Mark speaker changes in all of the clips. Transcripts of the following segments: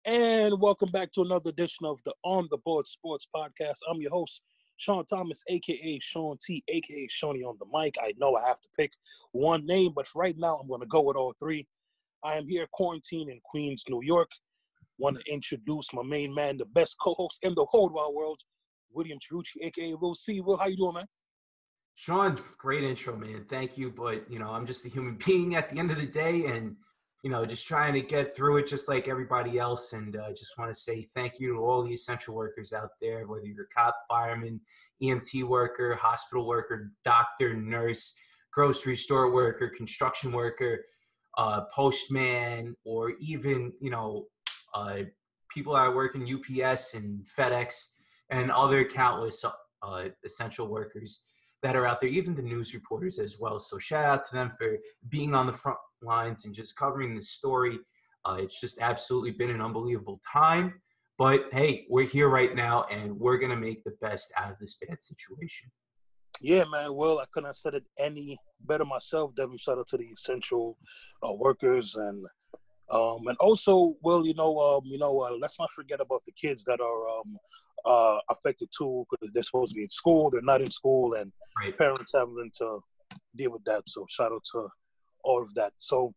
Speaker 1: And welcome back to another edition of the On the Board Sports Podcast. I'm your host, Shawn Thomas, a.k.a. Shawn T, a.k.a. Shawny on the mic. I know I have to pick one name, but for right now, I'm going to go with all three. I am here quarantined in Queens, New York. Want to introduce my main man, the best co-host in the whole wide world, William Chiarucci, a.k.a. Will C. Will, how you doing, man?
Speaker 2: Shawn, great intro, man. Thank you. But, I'm just a human being at the end of the day and, just trying to get through it just like everybody else. And just want to say thank you to all the essential workers out there, whether you're a cop, fireman, EMT worker, hospital worker, doctor, nurse, grocery store worker, construction worker, postman, or even, people that work in UPS and FedEx and other countless essential workers that are out there, even the news reporters as well. So shout out to them for being on the front lines and just covering the story. It's just absolutely been an unbelievable time. But, hey, we're here right now, and we're going to make the best out of this bad situation.
Speaker 1: Yeah, man. Well, I couldn't have said it any better myself. Devin, shout out to the essential workers and also, Will, let's not forget about the kids that are affected too, because they're supposed to be in school, they're not in school, and
Speaker 2: Right.
Speaker 1: parents having to deal with that. So shout out to all of that. So,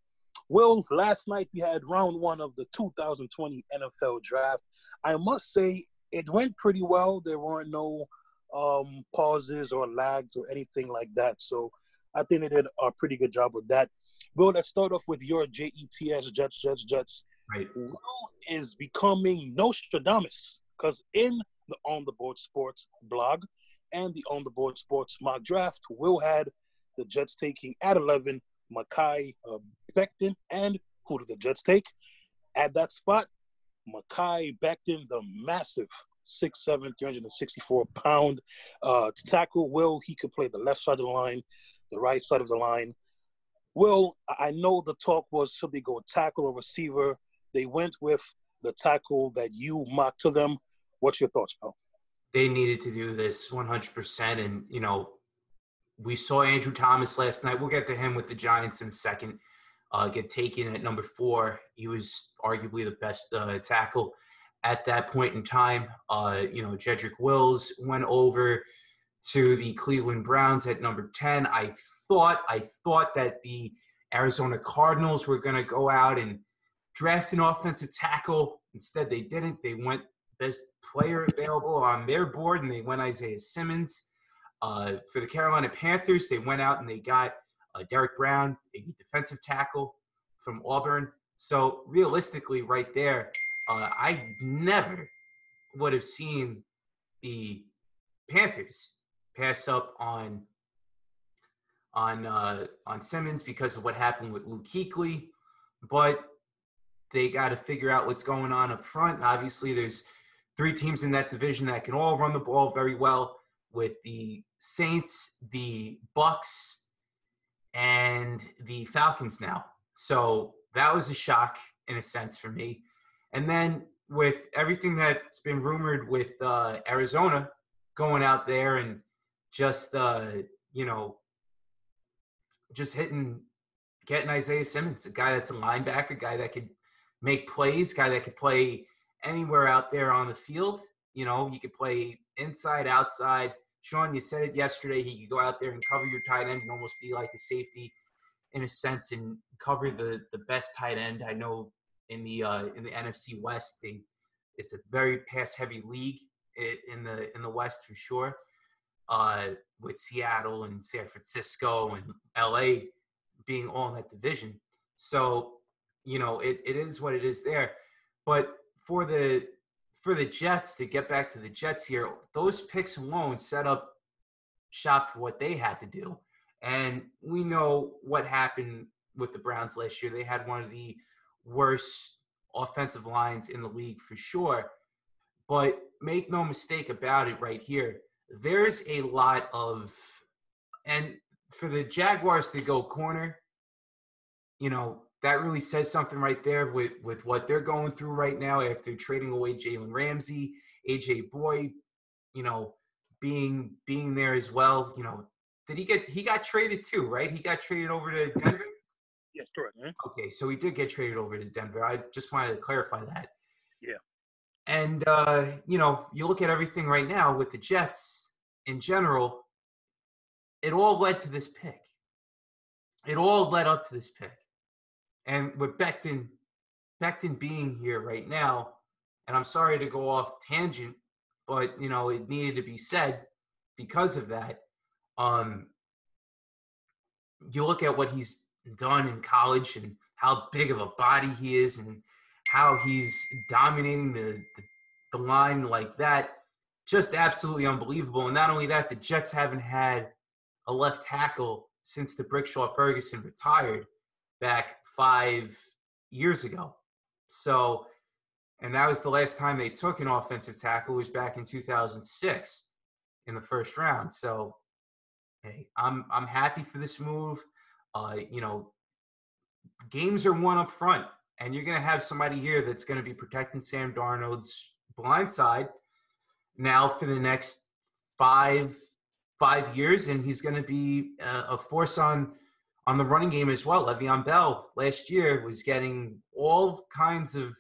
Speaker 1: Will, last night we had round one of the 2020 NFL draft. I must say it went pretty well. There weren't no pauses or lags or anything like that. So I think they did a pretty good job with that. Will, let's start off with your Jets, Jets.
Speaker 2: Right.
Speaker 1: Will is becoming Nostradamus because in the On the Board Sports blog and the On the Board Sports mock draft, Will had the Jets taking at 11 Mekhi Becton, and who did the Jets take? At that spot, Mekhi Becton, the massive 6'7", 364-pound tackle. Will, he could play the left side of the line, the right side of the line. Well, I know the talk was, should they go tackle or receiver? They went with the tackle that you mocked to them. What's your thoughts, pal?
Speaker 2: They needed to do this 100%. And, we saw Andrew Thomas last night. We'll get to him with the Giants in a second. Get taken at number 4. He was arguably the best tackle at that point in time. Jedrick Wills went over to the Cleveland Browns at number 10. I thought that the Arizona Cardinals were going to go out and draft an offensive tackle. Instead, they didn't. They went best player available on their board, and they went Isaiah Simmons. For the Carolina Panthers, they went out and they got Derek Brown, a defensive tackle from Auburn. So realistically, right there, I never would have seen the Panthers pass up on Simmons because of what happened with Luke Kuechly, but they got to figure out what's going on up front. Obviously, there's 3 teams in that division that can all run the ball very well, with the Saints, the Bucks, and the Falcons now. So that was a shock in a sense for me. And then with everything that's been rumored with Arizona going out there and just, just getting Isaiah Simmons, a guy that's a linebacker, a guy that could make plays, guy that could play anywhere out there on the field. He could play inside, outside. Shawn, you said it yesterday. He could go out there and cover your tight end and almost be like a safety in a sense and cover the best tight end. I know in the NFC West, it's a very pass-heavy league in the West for sure, with Seattle and San Francisco and LA being all in that division. So, it is what it is there. But for the Jets, to get back to the Jets here, those picks alone set up shop for what they had to do. And we know what happened with the Browns last year. They had one of the worst offensive lines in the league for sure. But make no mistake about it right here, there's a lot of – and for the Jaguars to go corner, that really says something right there with what they're going through right now after trading away Jalen Ramsey, A.J. Boyd, being there as well. He got traded too, right? He got traded over to Denver?
Speaker 1: Yes, correct. Man.
Speaker 2: Okay, so he did get traded over to Denver. I just wanted to clarify that.
Speaker 1: Yeah.
Speaker 2: And, you look at everything right now with the Jets in general, it all led to this pick. It all led up to this pick. And with Becton being here right now, and I'm sorry to go off tangent, but, it needed to be said because of that. You look at what he's done in college and how big of a body he is and how he's dominating the line like that. Just absolutely unbelievable. And not only that, the Jets haven't had a left tackle since the Brickshaw Ferguson retired back 5 years ago. So, and that was the last time they took an offensive tackle, was back in 2006 in the first round. So, hey, I'm happy for this move. Games are won up front, and you're going to have somebody here that's going to be protecting Sam Darnold's blind side now for the next five years, and he's going to be a force on the running game as well. Le'Veon Bell last year was getting all kinds of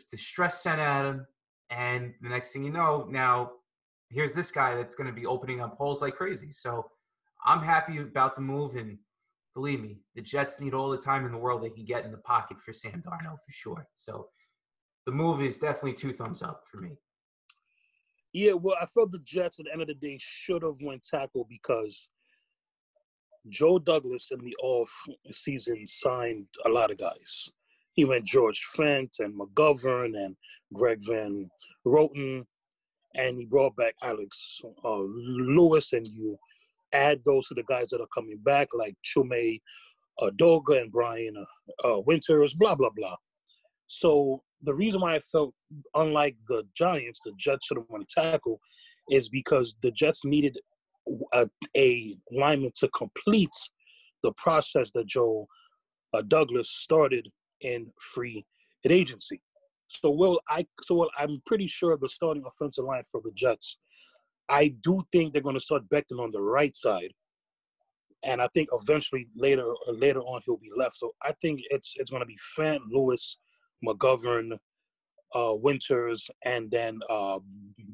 Speaker 2: distress sent at him, and the next thing you know, now here's this guy that's going to be opening up holes like crazy. So I'm happy about the move, and believe me, the Jets need all the time in the world they can get in the pocket for Sam Darnold for sure. So the move is definitely 2 thumbs up for me.
Speaker 1: Yeah, well, I felt the Jets at the end of the day should have went tackle because Joe Douglas in the off season signed a lot of guys. He went George Fent and McGovern and Greg Van Roten, and he brought back Alex Lewis, and you add those to the guys that are coming back, like Chume Doga and Brian Winters, blah, blah, blah. So the reason why I felt, unlike the Giants, the Jets should have won a tackle is because the Jets needed a lineman to complete the process that Joe Douglas started in free agency. So, I'm pretty sure the starting offensive line for the Jets, I do think they're going to start Becton on the right side, and I think eventually later on he'll be left. So I think it's going to be Fant, Lewis, McGovern, Winters, and then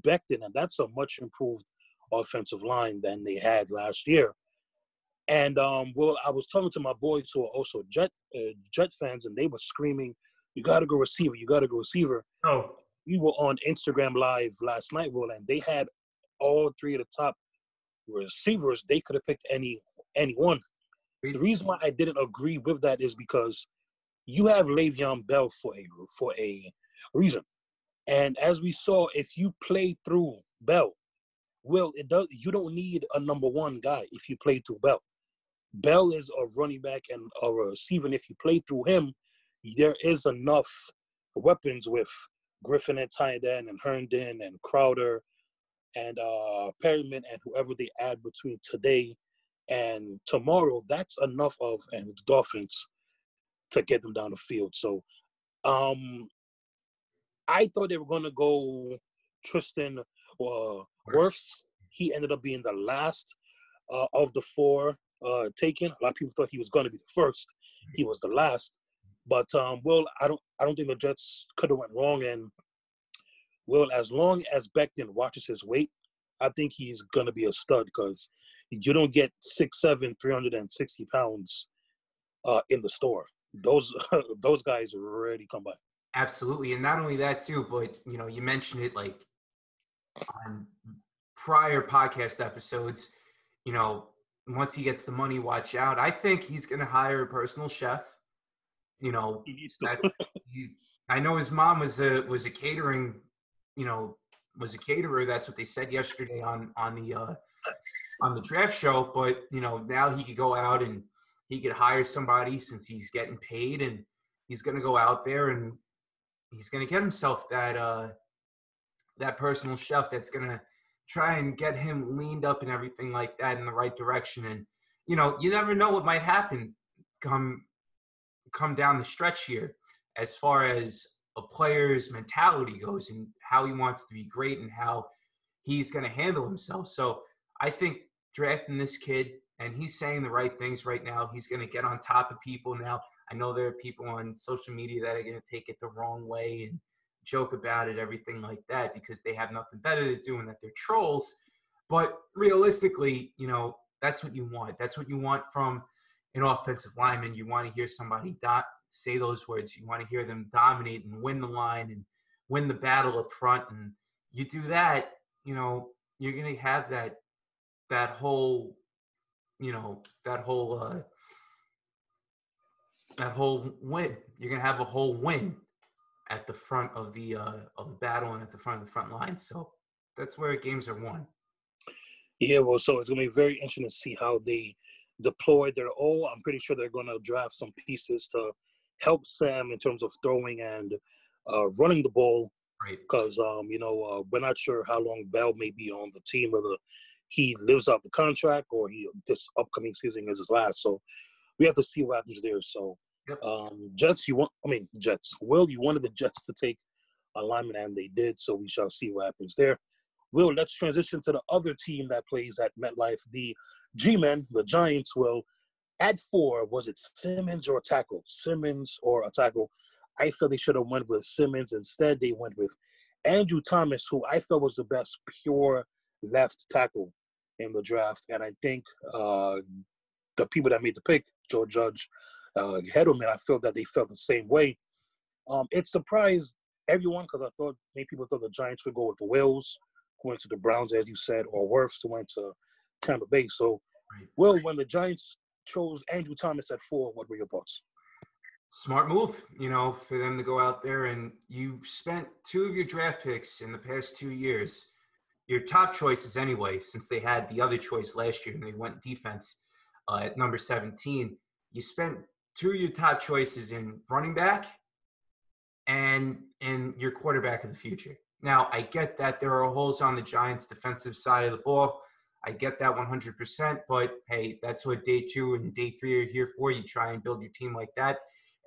Speaker 1: Becton, and that's a much improved offensive line than they had last year. And I was talking to my boys who are also Jet fans, and they were screaming, "You got to go receiver! You got to go receiver!"
Speaker 2: Oh,
Speaker 1: We were on Instagram Live last night, Will, and they had all 3 of the top receivers. They could have picked anyone. The reason why I didn't agree with that is because you have Le'Veon Bell for a reason, and as we saw, if you play through Bell, you don't need a number 1 guy if you play through Bell. Bell is a running back and a receiver, and if you play through him, there is enough weapons with Griffin and tight end and Herndon and Crowder and Perryman and whoever they add between today and tomorrow. That's enough and the Dolphins to get them down the field. So I thought they were going to go Tristan Wirfs. He ended up being the last of the 4 taken. A lot of people thought he was going to be the first. He was the last. But I don't think the Jets could have went wrong. And as long as Becton watches his weight, I think he's going to be a stud because you don't get 6'7", 360 pounds in the store. Those guys rarely come by.
Speaker 2: absolutely. And not only that too, but you mentioned it like on prior podcast episodes, once he gets the money, watch out. I think he's going to hire a personal chef. He needs to. I know his mom was a catering, was a caterer. That's what they said yesterday on the draft show. But now he could go out and he could hire somebody since he's getting paid, and he's going to go out there and he's going to get himself that personal chef that's going to try and get him leaned up and everything like that in the right direction. And you never know what might happen come down the stretch here as far as a player's mentality goes and how he wants to be great and how he's going to handle himself. So I think drafting this kid And he's saying the right things right now. He's going to get on top of people now. I know there are people on social media that are going to take it the wrong way and joke about it, everything like that, because they have nothing better to do and that they're trolls. But realistically, that's what you want. That's what you want from an offensive lineman. You want to hear somebody say those words. You want to hear them dominate and win the line and win the battle up front. And you do that, you're going to have that whole win. You're going to have a whole win at the front of the battle and at the front of the front line. So that's where games are won.
Speaker 1: Yeah, well, so it's going to be very interesting to see how they deploy their O. I'm pretty sure they're going to draft some pieces to help Sam in terms of throwing and running the ball.
Speaker 2: Right.
Speaker 1: Because, we're not sure how long Bell may be on the team, whether he lives out the contract or this upcoming season is his last. So we have to see what happens there. So,
Speaker 2: yep.
Speaker 1: Jets. Will, you wanted the Jets to take a lineman, and they did. So we shall see what happens there. Will, let's transition to the other team that plays at MetLife, the G-Men, the Giants. Will, at 4, was it Simmons or a tackle? Simmons or a tackle? I felt they should have went with Simmons. Instead, they went with Andrew Thomas, who I felt was the best pure left tackle in the draft. And I think the people that made the pick, Joe Judge, Hedelman, I felt that they felt the same way. It surprised everyone because I thought many people thought the Giants would go with the Wills, who went to the Browns, as you said, or Wirfs, who went to Tampa Bay. So, Will, when the Giants chose Andrew Thomas at 4, what were your thoughts?
Speaker 2: Smart move, for them to go out there, and you've spent 2 of your draft picks in the past 2 years, your top choices anyway, since they had the other choice last year and they went defense at number 17. You spent 2 of your top choices in running back and your quarterback of the future. Now, I get that there are holes on the Giants' defensive side of the ball. I get that 100%, but hey, that's what day 2 and day 3 are here for. You try and build your team like that.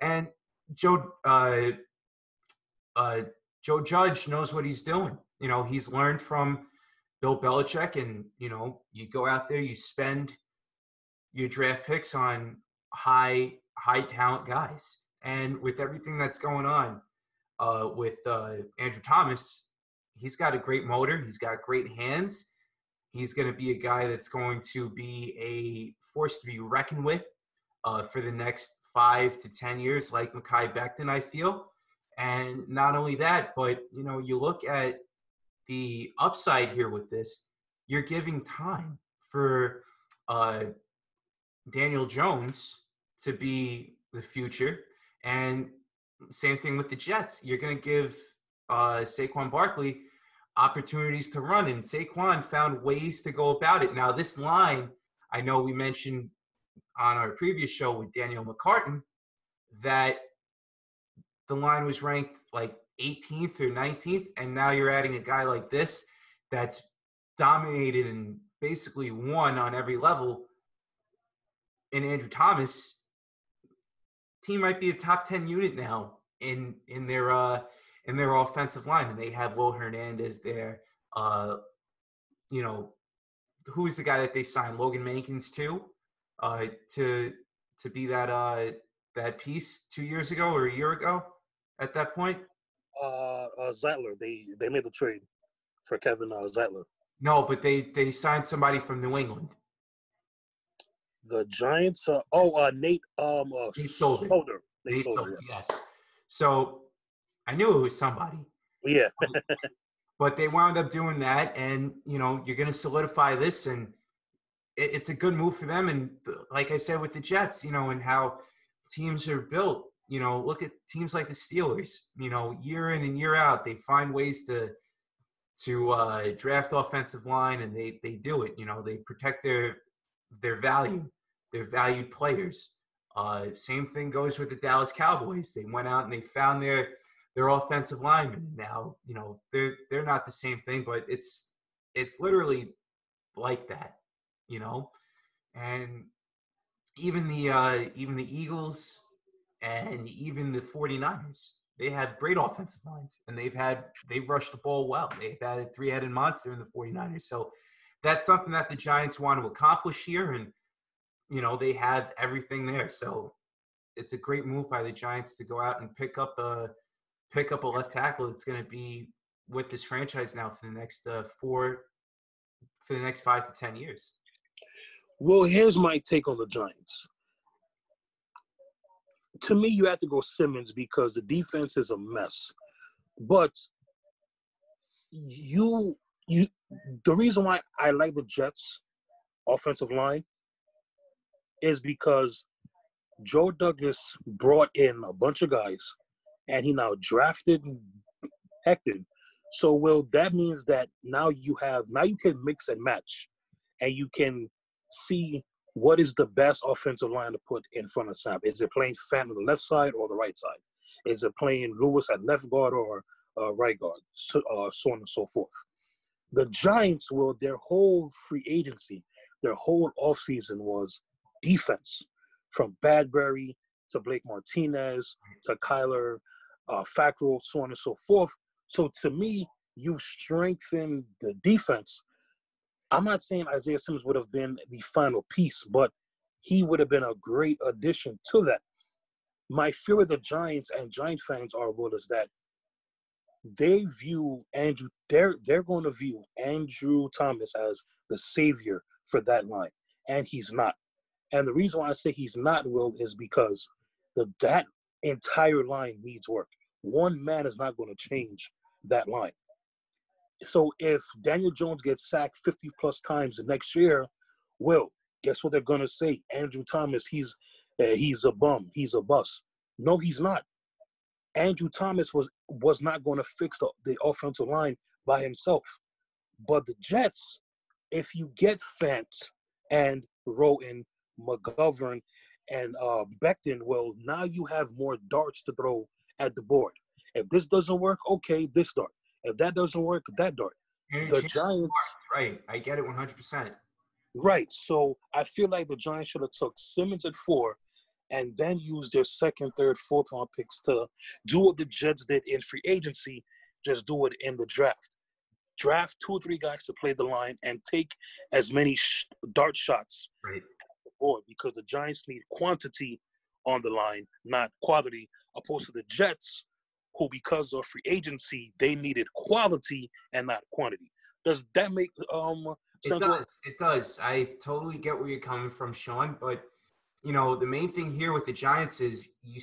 Speaker 2: And Joe Judge knows what he's doing. He's learned from Bill Belichick, and, you go out there, you spend your draft picks on high talent guys. And with everything that's going on with Andrew Thomas, he's got a great motor. He's got great hands. He's going to be a guy that's going to be a force to be reckoned with for the next 5 to 10 years, like Mekhi Becton, I feel. And not only that, but, you look at the upside here with this, you're giving time for Daniel Jones to be the future. And same thing with the Jets. You're going to give Saquon Barkley opportunities to run, and Saquon found ways to go about it. Now, this line, I know we mentioned on our previous show with Daniel McCartan that the line was ranked like 18th or 19th, and now you're adding a guy like this that's dominated and basically won on every level. In Andrew Thomas, team might be a top 10 unit now in their offensive line, and they have Will Hernandez there. Who is the guy that they signed? Logan Mankins too, to be that piece 2 years ago or a year ago at that point.
Speaker 1: Zeitler. They made the trade for Kevin Zeitler.
Speaker 2: No, but they signed somebody from New England.
Speaker 1: The Giants. Nate
Speaker 2: Solder. Nate Solder, yes. So I knew it was somebody.
Speaker 1: Yeah.
Speaker 2: But they wound up doing that, and you're going to solidify this, and it's a good move for them. And like I said with the Jets, and how teams are built. Look at teams like the Steelers. Year in and year out, they find ways to draft offensive line, and they do it. They protect their value, their valued players. Same thing goes with the Dallas Cowboys. They went out and they found their offensive linemen. Now, they're not the same thing, but it's literally like that, And even the Eagles and even the 49ers, they have great offensive lines, and they've rushed the ball well. They've had a 3-headed monster in the 49ers. So that's something that the Giants want to accomplish here. And they have everything there. So it's a great move by the Giants to go out and pick up a left tackle that's going to be with this franchise now for the next 5 to 10 years.
Speaker 1: Well, here's my take on the Giants. To me, you have to go Simmons because the defense is a mess. But the reason why I like the Jets offensive line is because Joe Douglas brought in a bunch of guys and he now drafted Hector. So, well, that means that now you can mix and match and you can see what is the best offensive line to put in front of Sam. Is it playing Fant on the left side or the right side? Is it playing Lewis at left guard or right guard? So on and so forth. The Giants, their whole free agency, their whole offseason was defense, from Badbury to Blake Martinez to Kyler Fackrell, so on and so forth. So to me, you've strengthened the defense. I'm not saying Isaiah Simmons would have been the final piece, but he would have been a great addition to that. My fear with the Giants and Giant fans is that they view they're going to view Andrew Thomas as the savior for that line, and he's not. And the reason why I say he's not, Will, is because that entire line needs work. One man is not going to change that line. So if Daniel Jones gets sacked 50-plus times the next year, well, guess what they're going to say? Andrew Thomas, he's a bum. He's a bust. No, he's not. Andrew Thomas was not going to fix the offensive line by himself. But the Jets, if you get Fant and Roten, McGovern, and Becton, well, now you have more darts to throw at the board. If this doesn't work, okay, this dart. If that doesn't work, that dart. The Giants,
Speaker 2: right? I get it 100%.
Speaker 1: Right. So I feel like the Giants should have took Simmons at 4, and then use their second, third, fourth round picks to do what the Jets did in free agency. Just do it in the draft. Draft 2 or 3 guys to play the line and take as many dart shots
Speaker 2: right
Speaker 1: at the board, because the Giants need quantity on the line, not quality, opposed to the Jets, who, because of free agency, they needed quality and not quantity. Does that make sense?
Speaker 2: It does. I totally get where you're coming from, Shawn. But the main thing here with the Giants is they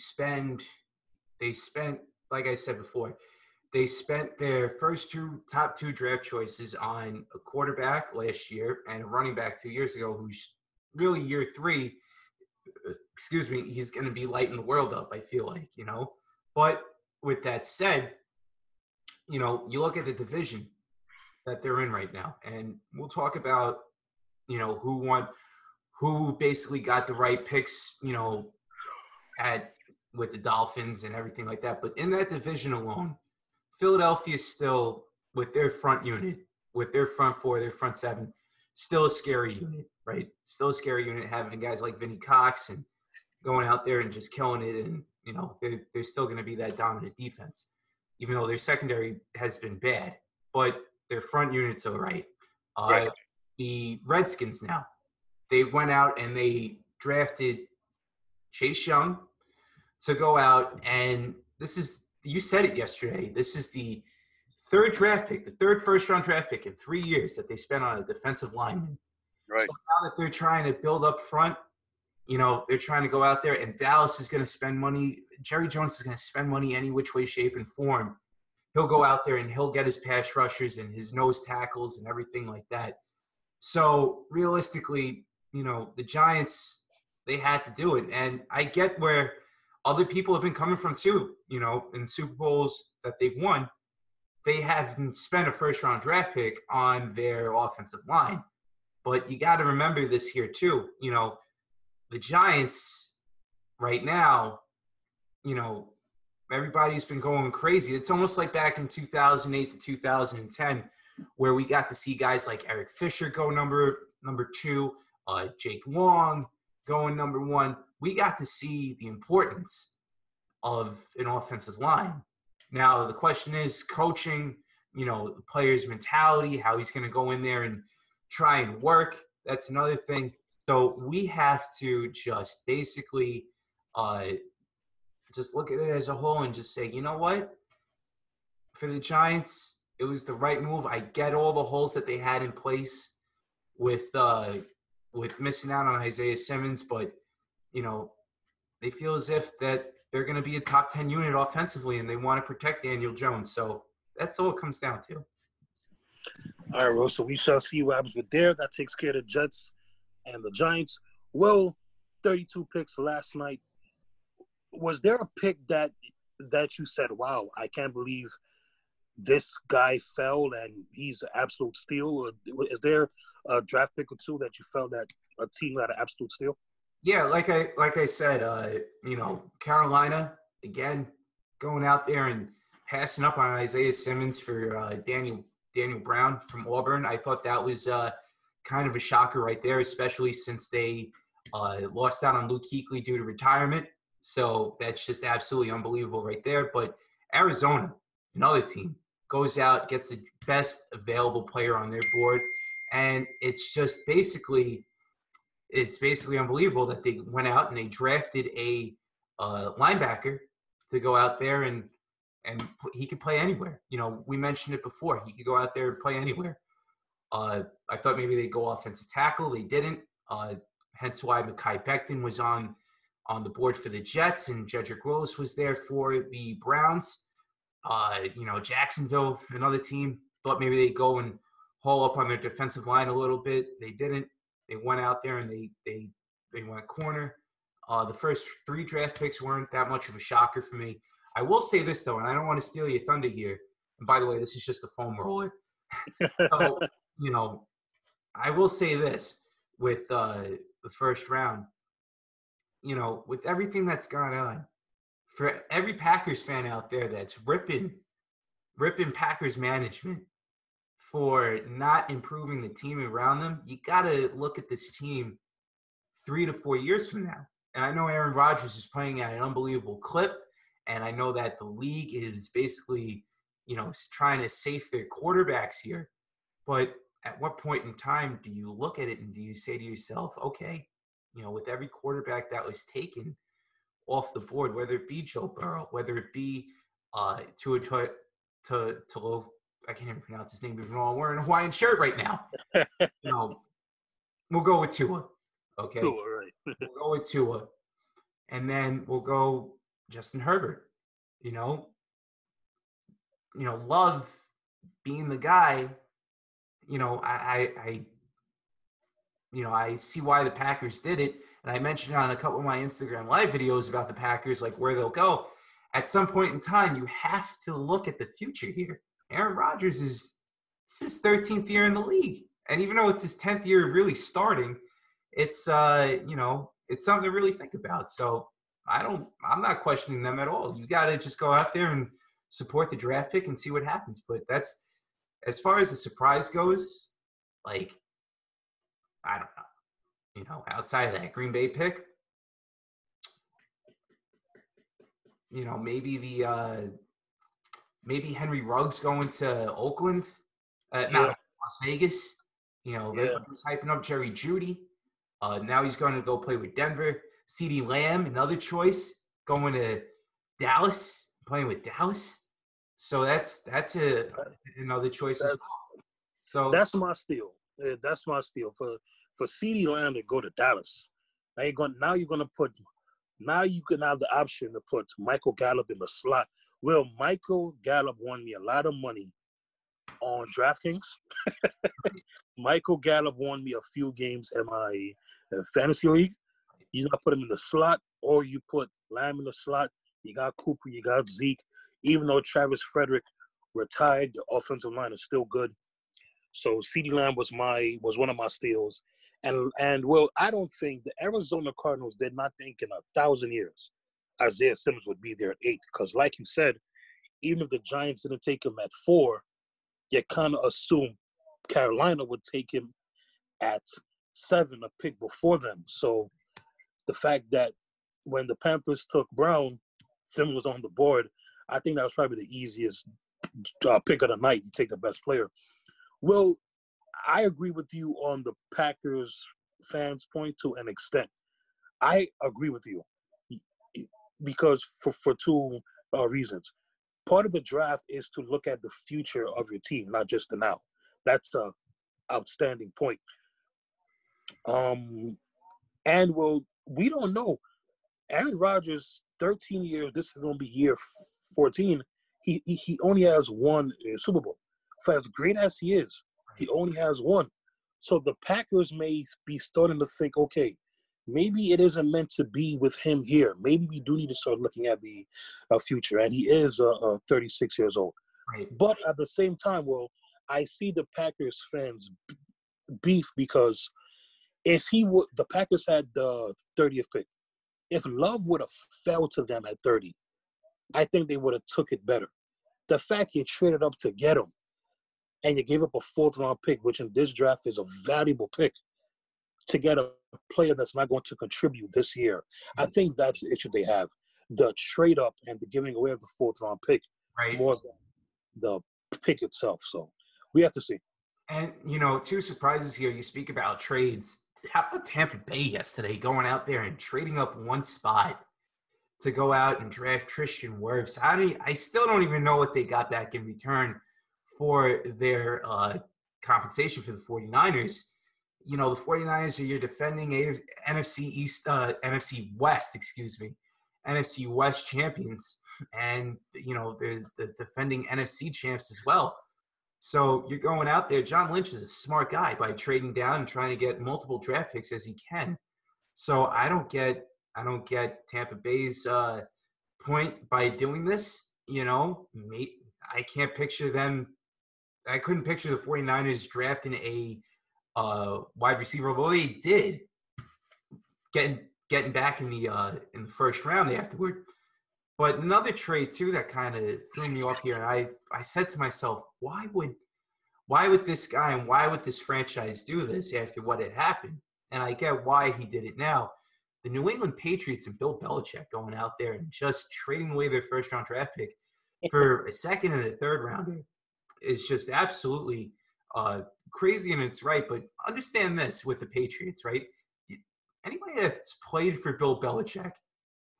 Speaker 2: spent, like I said before, they spent their top two draft choices on a quarterback last year and a running back 2 years ago, who's really year 3. He's going to be lighting the world up, I feel like, But with that said, you look at the division that they're in right now, and we'll talk about, who basically got the right picks, with the Dolphins and everything like that. But in that division alone, Philadelphia is still, with their front unit, with their front 4, their front 7, still a scary unit, right? Still a scary unit, having guys like Vinny Cox and going out there and just killing it. And, they're still going to be that dominant defense, even though their secondary has been bad. But their front unit's all right.
Speaker 1: Right.
Speaker 2: The Redskins now, they went out and they drafted Chase Young to go out, and you said it yesterday, this is the third first-round draft pick in 3 years that they spent on a defensive lineman.
Speaker 1: Right.
Speaker 2: So now that they're trying to build up front, they're trying to go out there, and Dallas is going to spend money. Jerry Jones is going to spend money any which way, shape, and form. He'll go out there and he'll get his pass rushers and his nose tackles and everything like that. So realistically, the Giants, they had to do it. And I get where other people have been coming from too, in Super Bowls that they've won. They haven't spent a first-round draft pick on their offensive line. But you got to remember this here too. The Giants right now, everybody's been going crazy. It's almost like back in 2008 to 2010, where we got to see guys like Eric Fisher go number 2, Jake Long going number 1. We got to see the importance of an offensive line. Now, the question is coaching, the player's mentality, how he's going to go in there and try and work. That's another thing. So we have to just basically just look at it as a whole and just say, you know what? For the Giants, it was the right move. I get all the holes that they had in place with missing out on Isaiah Simmons, but you know, they feel as if that they're going to be a top 10 unit offensively, and they want to protect Daniel Jones. So that's all it comes down to.
Speaker 1: All right, Rose. So we shall see what happens with there. That takes care of the Jets and the Giants. Well, 32 picks last night. Was there a pick that you said, wow, I can't believe this guy fell and he's an absolute steal? Or is there a draft pick or two that you felt that a team had an absolute steal?
Speaker 2: Yeah, like I said, Carolina, again, going out there and passing up on Isaiah Simmons for Daniel Brown from Auburn. I thought that was kind of a shocker right there, especially since they lost out on Luke Kuechly due to retirement. So that's just absolutely unbelievable right there. But Arizona, another team, goes out, gets the best available player on their board. And it's basically unbelievable that they went out and they drafted a linebacker to go out there and he could play anywhere. You know, we mentioned it before. He could go out there and play anywhere. I thought maybe they'd go offensive tackle. They didn't. Hence why Mekhi Becton was on the board for the Jets, and Jedrick Willis was there for the Browns. Jacksonville, another team, thought maybe they'd go and haul up on their defensive line a little bit. They didn't. They went out there and they went corner. The first 3 draft picks weren't that much of a shocker for me. I will say this, though, and I don't want to steal your thunder here. And by the way, this is just a foam roller. So, I will say this with the first round, with everything that's gone on, for every Packers fan out there that's ripping Packers management for not improving the team around them, you got to look at this team 3 to 4 years from now. And I know Aaron Rodgers is playing at an unbelievable clip, and I know that the league is basically, trying to save their quarterbacks here. But at what point in time do you look at it and do you say to yourself, okay, with every quarterback that was taken off the board, whether it be Joe Burrow, whether it be Tua Tagovailoa, I can't even pronounce his name even though I'm wearing a Hawaiian shirt right now. We'll go with Tua. Okay.
Speaker 1: Tua, right.
Speaker 2: We'll go with Tua. And then we'll go Justin Herbert. Love being the guy. I see why the Packers did it. And I mentioned on a couple of my Instagram live videos about the Packers, like where they'll go. At some point in time, you have to look at the future here. Aaron Rodgers is his 13th year in the league. And even though it's his 10th year of really starting, it's it's something to really think about. So I'm not questioning them at all. You got to just go out there and support the draft pick and see what happens. But that's, as far as the surprise goes, like, I don't know. Outside of that Green Bay pick, maybe Henry Ruggs going to Oakland, not Las Vegas. Everybody's hyping up Jerry Jeudy. Now he's going to go play with Denver. CeeDee Lamb, another choice, going to Dallas, playing with Dallas. So that's another choice as well. So
Speaker 1: that's my steal. That's my steal for CeeDee Lamb to go to Dallas. Now you can have the option to put Michael Gallup in the slot. Well, Michael Gallup won me a lot of money on DraftKings. Michael Gallup won me a few games in my fantasy league. You got to put him in the slot, or you put Lamb in the slot. You got Cooper, you got Zeke. Even though Travis Frederick retired, the offensive line is still good. So CeeDee Lamb was one of my steals. And well, I don't think the Arizona Cardinals did not think in 1,000 years Isaiah Simmons would be there at 8. Because like you said, even if the Giants didn't take him at 4, you kind of assume Carolina would take him at 7, a pick before them. So the fact that when the Panthers took Brown, Simmons was on the board, I think that was probably the easiest pick of the night. You take the best player. Well, I agree with you on the Packers fans' point to an extent. I agree with you because for two reasons. Part of the draft is to look at the future of your team, not just the now. That's a outstanding point. And we don't know. Aaron Rodgers, 13 years. This is going to be year 14. He only has one Super Bowl. For as great as he is, he only has one. So the Packers may be starting to think, okay, maybe it isn't meant to be with him here. Maybe we do need to start looking at the future. And he is 36 years old.
Speaker 2: Right.
Speaker 1: But at the same time, I see the Packers fans beef because if the Packers had the 30th pick. If Love would have fell to them at 30, I think they would have took it better. The fact you traded up to get him and you gave up a fourth-round pick, which in this draft is a valuable pick, to get a player that's not going to contribute this year, I think that's the issue they have. The trade-up and the giving away of the fourth-round pick more than the pick itself. So we have to see.
Speaker 2: And, two surprises here. You speak about trades. How about Tampa Bay yesterday going out there and trading up one spot to go out and draft Tristan Wirfs? I still don't even know what they got back in return for their compensation for the 49ers. The 49ers are your defending NFC West champions. And, they're the defending NFC champs as well. So you're going out there. John Lynch is a smart guy by trading down and trying to get multiple draft picks as he can. So I don't get Tampa Bay's point by doing this. I can't picture them. I couldn't picture the 49ers drafting a wide receiver, although they did getting back in the first round afterward. But another trade too that kind of threw me off here, and I said to myself, why would this guy and why would this franchise do this after what had happened? And I get why he did it now. The New England Patriots and Bill Belichick going out there and just trading away their first-round draft pick for a second and a third rounder is just absolutely crazy, and it's right. But understand this with the Patriots, right? Anybody that's played for Bill Belichick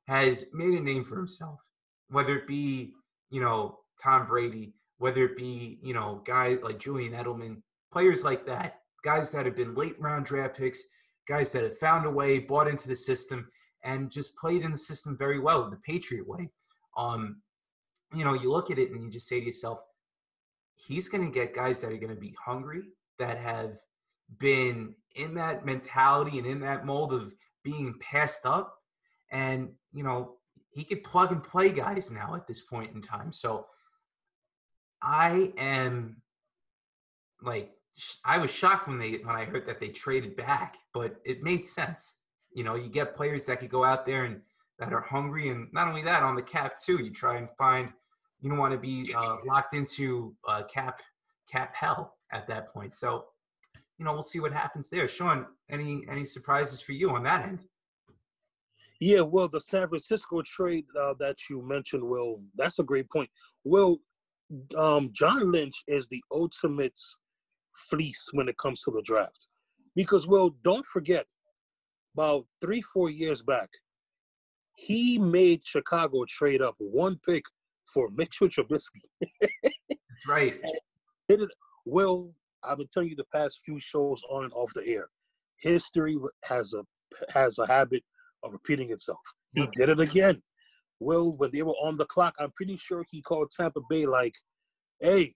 Speaker 2: has made a name for himself, whether it be, Tom Brady, whether it be, guys like Julian Edelman, players like that, guys that have been late round draft picks, guys that have found a way, bought into the system, and just played in the system very well, the Patriot way. You look at it and you just say to yourself, he's going to get guys that are going to be hungry, that have been in that mentality and in that mold of being passed up. And, he could plug and play guys now at this point in time. So I was shocked when I heard that they traded back, but it made sense. You get players that could go out there and that are hungry. And not only that, on the cap too, you try and find, you don't want to be locked into cap hell at that point. So, we'll see what happens there. Shawn, any surprises for you on that end?
Speaker 1: Yeah, well, the San Francisco trade that you mentioned, that's a great point. John Lynch is the ultimate fleece when it comes to the draft. Because, don't forget, about 3-4 years back, he made Chicago trade up one pick for Mitchell Trubisky.
Speaker 2: That's right.
Speaker 1: I've been telling you the past few shows on and off the air. History has a habit of repeating itself. He did it again. When they were on the clock, I'm pretty sure he called Tampa Bay like, hey,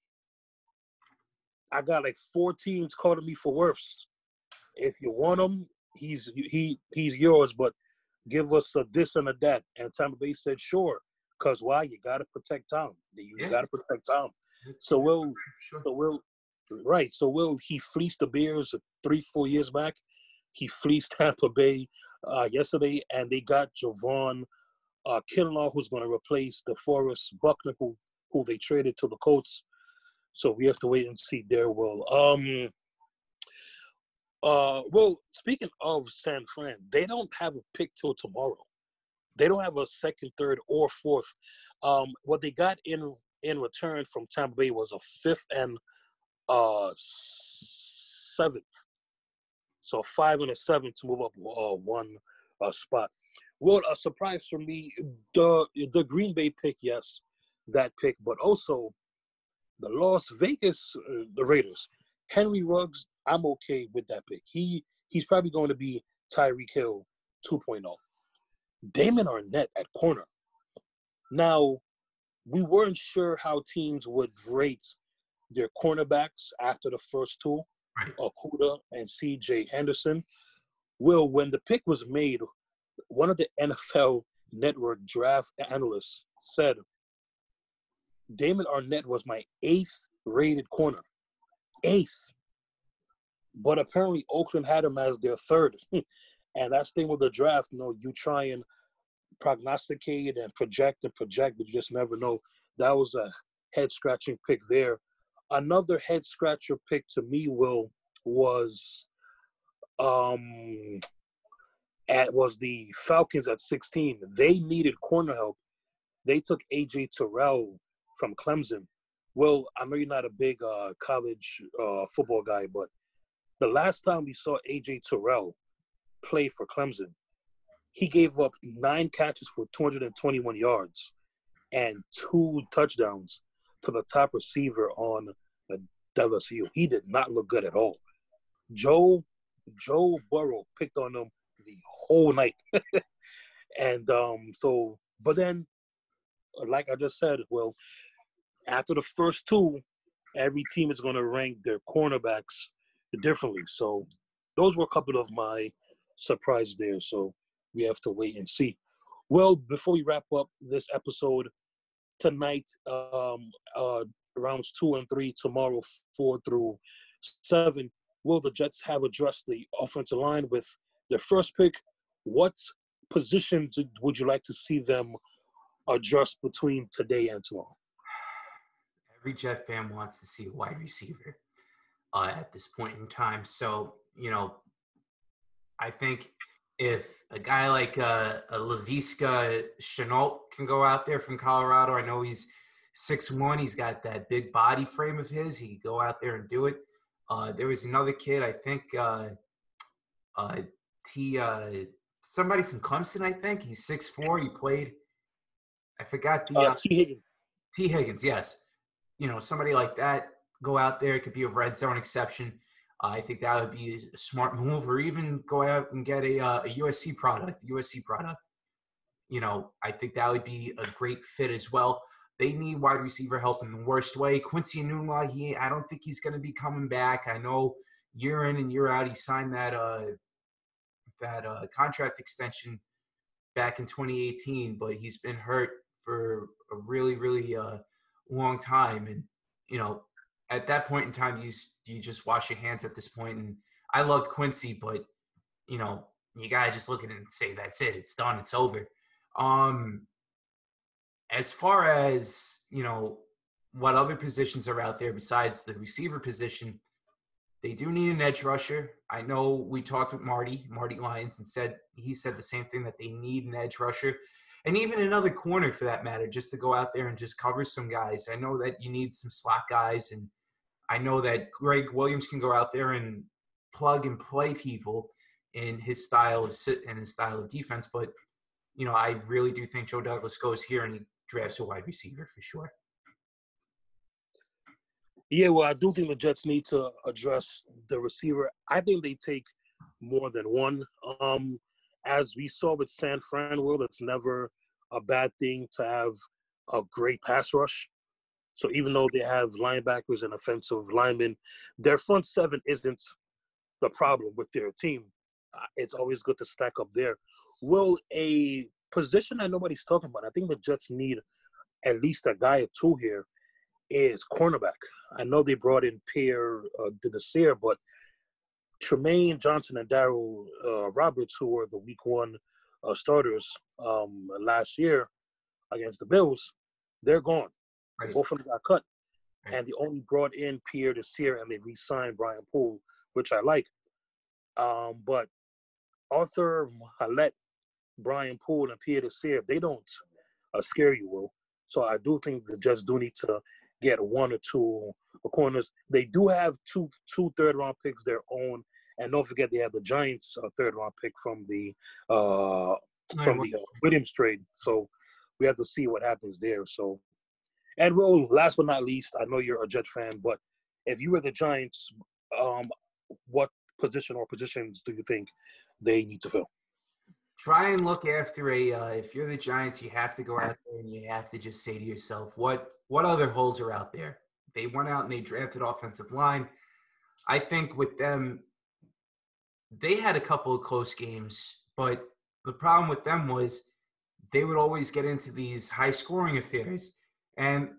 Speaker 1: I got like 4 teams calling me for Wirfs. If you want him, he's yours, but give us a this and a that. And Tampa Bay said, sure. Because why? You got to protect Tom. You got to protect Tom. So he fleeced the Bears 3-4 years back. He fleeced Tampa Bay yesterday, and they got Javon Kinlaw, who's going to replace DeForest Buckner, who they traded to the Colts. So we have to wait and see there, speaking of San Fran, they don't have a pick till tomorrow. They don't have a second, third, or fourth. What they got in return from Tampa Bay was a 5th and 7th. So 5 and a 7 to move up one spot. Well, a surprise for me, the Green Bay pick, yes, that pick, but also the Las Vegas the Raiders. Henry Ruggs, I'm okay with that pick. He's probably going to be Tyreek Hill 2.0. Damon Arnett at corner. Now, we weren't sure how teams would rate their cornerbacks after the first two,
Speaker 2: Right.
Speaker 1: Okuda and C.J. Henderson. Well, when the pick was made, one of the NFL Network draft analysts said, Damon Arnett was my 8th rated corner. 8th. But apparently Oakland had him as their 3rd. And that's the thing with the draft, you try and prognosticate and project, but you just never know. That was a head-scratching pick there. Another head-scratcher pick to me, Will, was the Falcons at 16. They needed corner help. They took A.J. Terrell from Clemson. Well, I know you're not a big college football guy, but the last time we saw A.J. Terrell play for Clemson, he gave up 9 catches for 221 yards and 2 touchdowns to the top receiver on LSU. He did not look good at all. Joe Burrow picked on him the whole night. And but then, like I just said, well, after the first two, every team is going to rank their cornerbacks differently. So those were a couple of my surprises there. So we have to wait and see. Well, before we wrap up this episode, tonight, rounds 2 and 3, tomorrow 4 through 7, will the Jets have addressed the offensive line with their first pick? What positions would you like to see them adjust between today and tomorrow?
Speaker 2: Every Jet fan wants to see a wide receiver at this point in time. So, I think if a guy like a Laviska Shenault can go out there from Colorado, I know he's 6'1", he's got that big body frame of his. He could go out there and do it. There was another kid, I think, somebody from Clemson, I think. He's 6'4". He played, I forgot the
Speaker 1: T. Higgins.
Speaker 2: T. Higgins, yes. Somebody like that, go out there. It could be a red zone exception. I think that would be a smart move, or even go out and get a USC product. I think that would be a great fit as well. They need wide receiver help in the worst way. Quincy Enunwa, I don't think he's going to be coming back. I know year in and year out he signed that contract extension back in 2018, but he's been hurt for a really, really long time. And, at that point in time, you just wash your hands at this point. And I loved Quincy, but, you got to just look at it and say, that's it. It's done. It's over. As far as, what other positions are out there besides the receiver position, they do need an edge rusher. I know we talked with Marty Lyons, and he said the same thing, that they need an edge rusher. And even another corner, for that matter, just to go out there and just cover some guys. I know that you need some slot guys, and I know that Greg Williams can go out there and plug and play people in his style of defense. But, I really do think Joe Douglas goes here and he drafts a wide receiver for sure.
Speaker 1: Yeah, well, I do think the Jets need to address the receiver. I think they take more than one. As we saw with San Fran, Will, it's never a bad thing to have a great pass rush. So even though they have linebackers and offensive linemen, their front seven isn't the problem with their team. It's always good to stack up there. Will, a position that nobody's talking about, I think the Jets need at least a guy or two here, is cornerback. I know they brought in Pierre Desir, but Tremaine Johnson and Darryl Roberts, who were the week 1 starters last year against the Bills, they're gone.
Speaker 2: Right.
Speaker 1: Both of them got cut.
Speaker 2: Right.
Speaker 1: And they only brought in Pierre Desir, and they re-signed Brian Poole, which I like. But Arthur Hallett, Brian Poole, and Pierre Desir, they don't scare you, Will. So I do think the Jets do need to get 1 or 2 corners. They do have two third-round picks their own And don't forget they have the Giants third round pick from the Williams trade. So we have to see what happens there. So, and well, last but not least, I know you're a Jet fan, but if you were the Giants, what position or positions do you think they need to fill?
Speaker 2: Try and look after if you're the Giants, you have to go out there and you have to just say to yourself, what other holes are out there? They went out and they drafted offensive line. I think with them, they had a couple of close games, but the problem with them was they would always get into these high-scoring affairs. And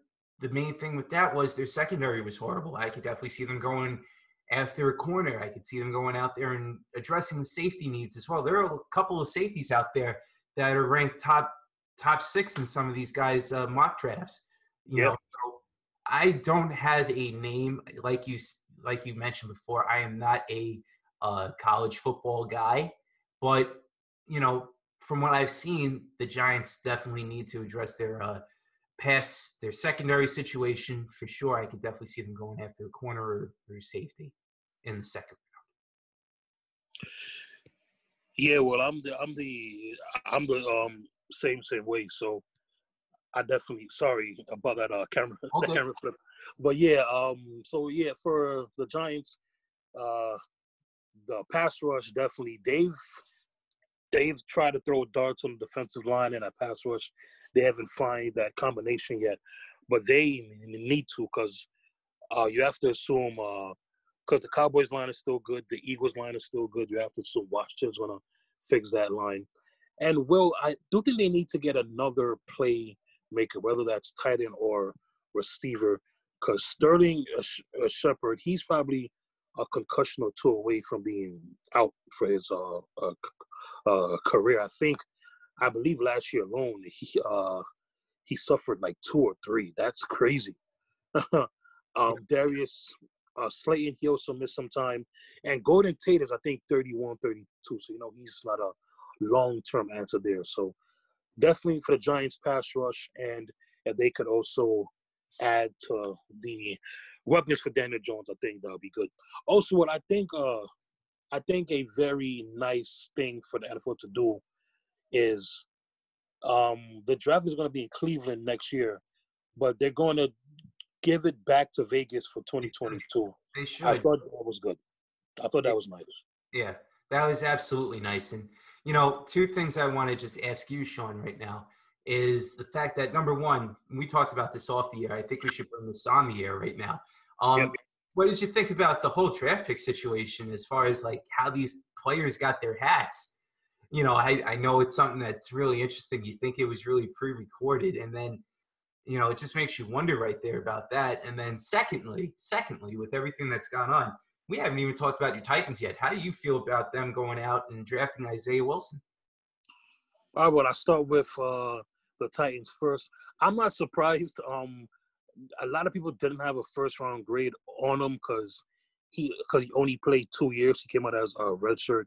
Speaker 2: the main thing with that was their secondary was horrible. I could definitely see them going after a corner. I could see them going out there and addressing the safety needs as well. There are a couple of safeties out there that are ranked top 6 in some of these guys' mock drafts. You know, so I don't have a name like you mentioned before. I am not a college football guy, but you know, from what I've seen, the Giants definitely need to address their secondary situation for sure. I could definitely see them going after a corner or safety in the second round.
Speaker 1: Yeah, well, I'm the same way. So I definitely sorry about that camera camera flip, but yeah, so yeah, for the Giants, the pass rush definitely they've tried to throw darts on the defensive line and a pass rush. They haven't found that combination yet, but they need to because you have to assume because the Cowboys line is still good, the Eagles line is still good. You have to assume Washington's going to fix that line. And I do think they need to get another playmaker, whether that's tight end or receiver, because Sterling Shepard, he's probably a concussion or two away from being out for his career. I believe last year alone he suffered like 2 or 3. That's crazy. Darius Slayton, he also missed some time, and Golden Tate is I think 31, 32. So he's not a long-term answer there. So definitely for the Giants pass rush, and if they could also add to the weapons for Daniel Jones, I think that would be good. Also, what I think a very nice thing for the NFL to do is the draft is going to be in Cleveland next year, but they're going to give it back to Vegas for 2022.
Speaker 2: They should.
Speaker 1: I thought that was good. I thought that was nice.
Speaker 2: Yeah, that was absolutely nice. And, two things I want to just ask you, Shawn, right now is the fact that, number one, we talked about this off the air. I think we should bring this on the air right now. What did you think about the whole draft pick situation as far as, like, how these players got their hats? I know it's something that's really interesting. You think it was really pre-recorded, and then, it just makes you wonder right there about that. And then secondly, with everything that's gone on, we haven't even talked about your Titans yet. How do you feel about them going out and drafting Isaiah Wilson?
Speaker 1: All right, well, I'll start with the Titans first. I'm not surprised. A lot of people didn't have a first-round grade on him because he only played 2 years. He came out as a redshirt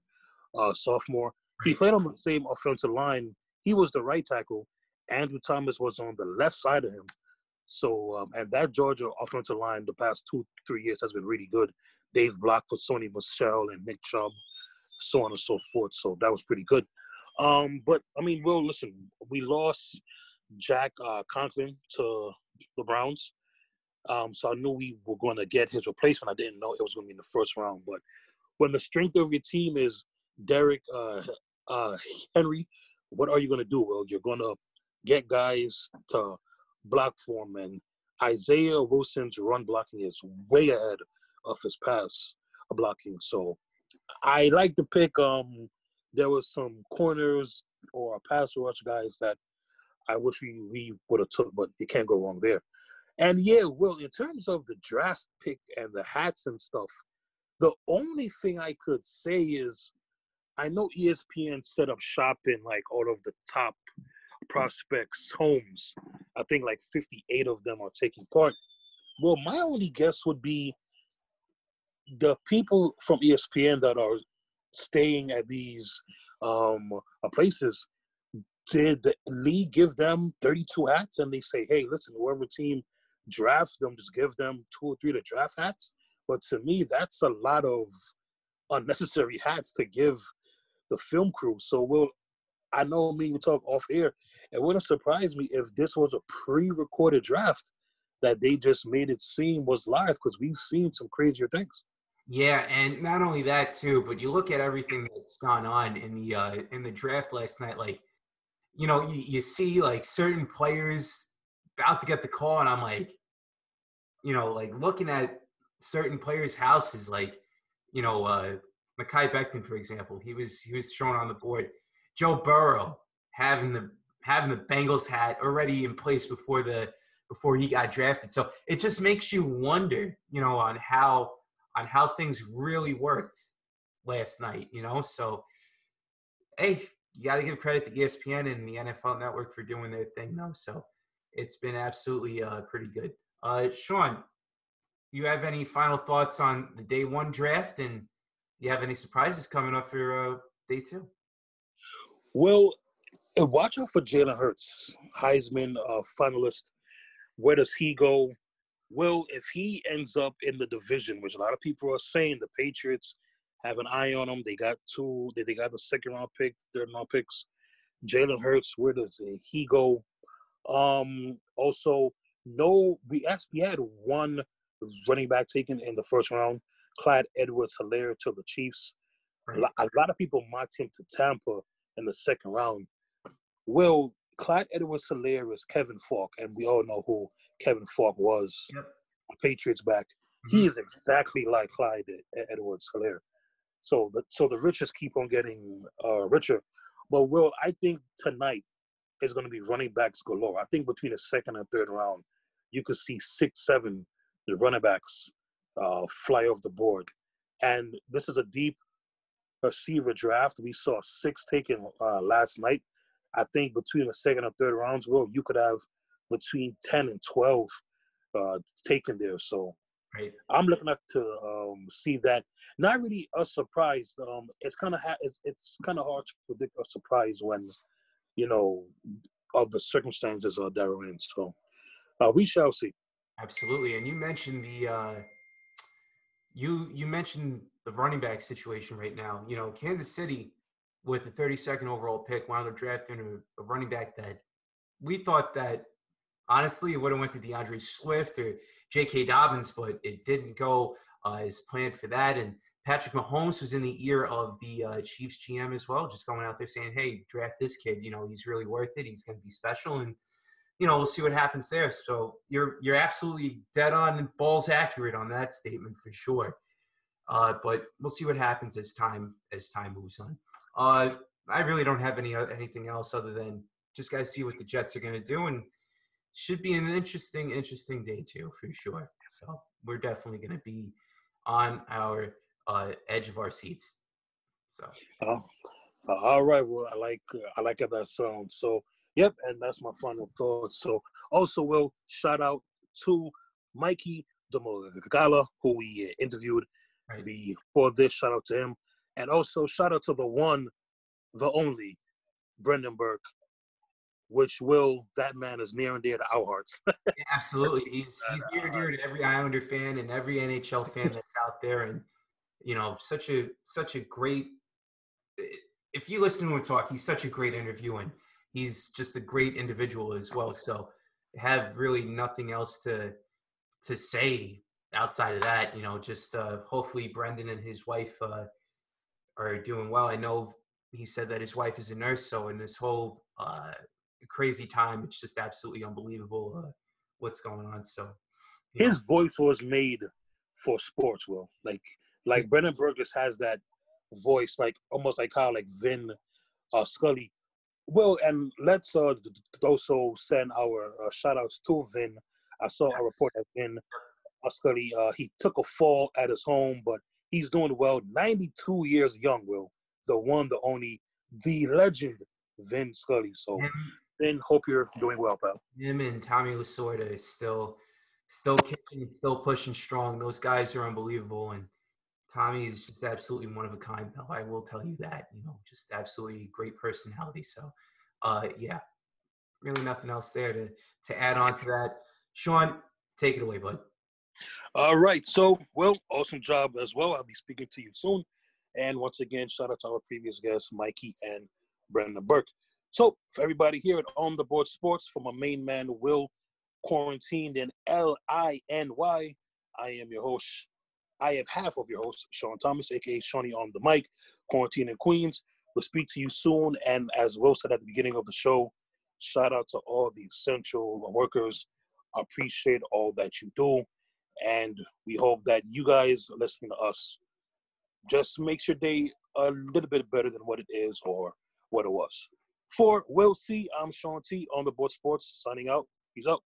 Speaker 1: sophomore. He played on the same offensive line. He was the right tackle. Andrew Thomas was on the left side of him. So, and that Georgia offensive line the past 2-3 years has been really good. They've blocked for Sony Michel and Nick Chubb, so on and so forth. So that was pretty good. But, I mean, well, listen, we lost Jack Conklin to the Browns. So I knew we were going to get his replacement. I didn't know it was going to be in the first round. But when the strength of your team is Derrick Henry, what are you going to do? Well, you're going to get guys to block for him. And Isaiah Wilson's run blocking is way ahead of his pass blocking. So I like to pick. There was some corners or pass rush guys that I wish we would have took, but you can't go wrong there. And yeah, well, in terms of the draft pick and the hats and stuff, the only thing I could say is I know ESPN set up shop in like all of the top prospects' homes. I think like 58 of them are taking part. Well, my only guess would be the people from ESPN that are staying at these places. Did the league give them 32 hats and they say, hey, listen, whoever team drafts them, just give them 2 or 3 to draft hats? But to me, that's a lot of unnecessary hats to give the film crew. So I know me we talk off air. It wouldn't surprise me if this was a pre-recorded draft that they just made it seem was live, because we've seen some crazier things.
Speaker 2: Yeah, and not only that too, but you look at everything that's gone on in the draft last night. Like, you see like certain players about to get the call, and I'm like, like looking at certain players' houses, like, Mekhi Becton, for example, he was shown on the board. Joe Burrow having the Bengals hat already in place before he got drafted. So it just makes you wonder, on how things really worked last night. So hey, you got to give credit to ESPN and the NFL Network for doing their thing, though. So it's been absolutely pretty good. Shawn, you have any final thoughts on the day one draft, and you have any surprises coming up for day two?
Speaker 1: Well, watch out for Jalen Hurts, Heisman finalist. Where does he go? Well, if he ends up in the division, which a lot of people are saying the Patriots have an eye on him, they got they got the second round pick, third round picks. Jalen Hurts, where does he go? Also, no, we had one running back taken in the first round, Clyde Edwards-Helaire to the Chiefs.
Speaker 2: Right.
Speaker 1: A lot of people mocked him to Tampa in the second round. Well, Clyde Edwards-Helaire is Kevin Falk, and we all know who Kevin Falk was.
Speaker 2: Yep.
Speaker 1: Patriots back.
Speaker 2: Mm-hmm.
Speaker 1: He is exactly like Clyde Edwards-Helaire. So the riches keep on getting richer. But I think tonight is going to be running backs galore. I think between the second and third round, you could see 6, 7 the running backs fly off the board. And this is a deep receiver draft. We saw 6 taken last night. I think between the second and third rounds, you could have between 10 and 12 taken there. So
Speaker 2: right.
Speaker 1: I'm looking up to see that. Not really a surprise. It's kind of it's kind of hard to predict a surprise when, of the circumstances that we're in. So we shall see.
Speaker 2: Absolutely. And you mentioned you mentioned the running back situation right now. Kansas City with the 32nd overall pick wound up drafting a running back that we thought that honestly it would have went to DeAndre Swift or J.K. Dobbins, but it didn't go as planned for that. And Patrick Mahomes was in the ear of the Chiefs GM as well, just going out there saying, hey, draft this kid. He's really worth it. He's going to be special. And, we'll see what happens there. So you're absolutely dead on, balls accurate on that statement for sure. But we'll see what happens as time moves on. I really don't have anything else other than just got to see what the Jets are going to do, and should be an interesting day too for sure. So we're definitely going to be on our edge of our seats. So.
Speaker 1: All right. Well, I like how that sounds. So, yep, and that's my final thoughts. So, also, shout out to Mikey Demogala, who we interviewed before this. Shout out to him. And also, shout out to the one, the only, Brendan Burke, that man is near and dear to our hearts.
Speaker 2: Yeah, absolutely. He's near and dear to every Islander fan and every NHL fan that's out there. And, such a great – if you listen to him talk, he's such a great interview, and he's just a great individual as well. So have really nothing else to say outside of that. Just hopefully Brendan and his wife are doing well. I know he said that his wife is a nurse, so in this whole crazy time, it's just absolutely unbelievable what's going on. So
Speaker 1: his voice was made for sports, like Brendan Burgess has that voice, like almost like how like Vin Scully. Well, and let's also send our shout outs to Vin. I saw a report that Vin Scully, he took a fall at his home, but he's doing well. 92 years young, the one, the only, the legend, Vin Scully. So, Vin, hope you're doing well, pal.
Speaker 2: Him and Tommy Lasorda is still kicking, still pushing strong. Those guys are unbelievable, and Tommy is just absolutely one of a kind, though. I will tell you that, just absolutely great personality. So, yeah, really nothing else there to add on to that. Shawn, take it away, bud.
Speaker 1: All right. So, awesome job as well. I'll be speaking to you soon. And once again, shout out to our previous guests, Mikey and Brendan Burke. So for everybody here at On the Board Sports, for my main man, Will, quarantined in LINY, I am your host. I am half of your host, Shawn Thomas, a.k.a. Shawnee on the mic, quarantine in Queens. We'll speak to you soon. And as Will said at the beginning of the show, shout out to all the essential workers. I appreciate all that you do. And we hope that you guys listening to us just makes your day a little bit better than what it is or what it was. For Will C, I'm Shawn T on the Board Sports, signing out. Peace out.